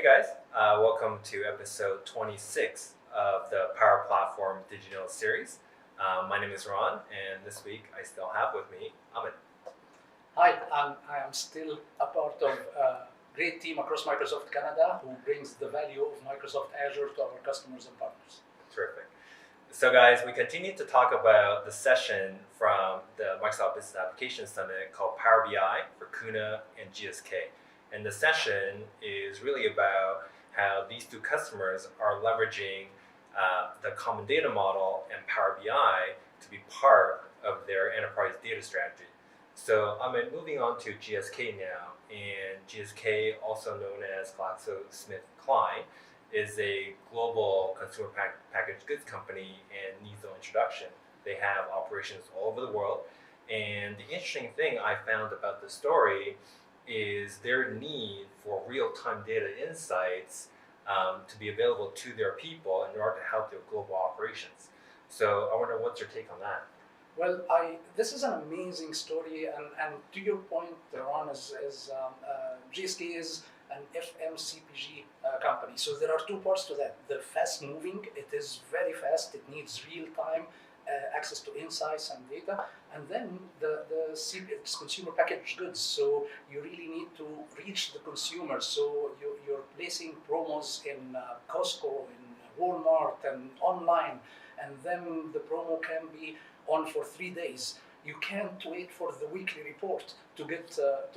guys, welcome to episode 26 of the PowerPlatform Digital Series. My name is Ron, and this week I still have with me Amit. Hi, I am still a part of a great team across Microsoft Canada who brings the value of Microsoft Azure to our customers and partners. Terrific. So guys, we continue to talk about the session from the Microsoft Business Application Summit called Power BI for Kuna and GSK. And the session is really about how these two customers are leveraging the common data model and Power BI to be part of their enterprise data strategy. So I'm moving on to GSK now, and GSK, also known as GlaxoSmithKline, is a global consumer packaged goods company and needs no introduction. They have operations all over the world, and the interesting thing I found about the story is their need for real-time data insights to be available to their people in order to help their global operations. So I wonder, what's your take on that? Well, this is an amazing story, and to your point, Ron, GSK is an FMCPG company. So there are two parts to that. The fast moving, it is very fast, it needs real time access to insights and data, and then it's consumer packaged goods. So you really need to reach the consumer. So you're placing promos in Costco, in Walmart, and online, and then the promo can be on for 3 days. You can't wait for the weekly report to get the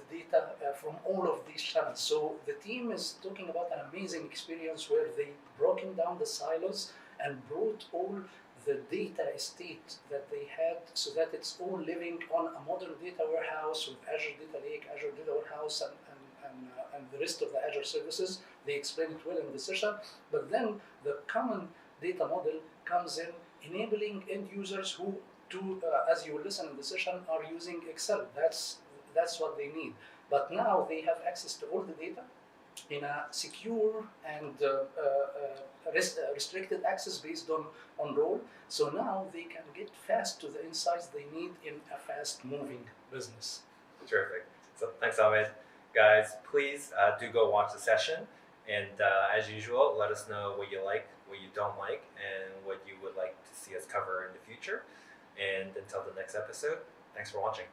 data from all of these channels. So the team is talking about an amazing experience where they broken down the silos and brought all the data estate that they had, so that it's all living on a modern data warehouse with Azure Data Lake, Azure Data Warehouse, and the rest of the Azure services. They explained it well in the session. But then the common data model comes in, enabling end users who, as you will listen in the session, are using Excel. That's what they need. But now they have access to all the data in a secure and restricted access based on role. So now they can get fast to the insights they need in a fast-moving business. Terrific. So thanks, Ahmed. Guys, please do go watch the session. And as usual, let us know what you like, what you don't like, and what you would like to see us cover in the future. And until the next episode, thanks for watching.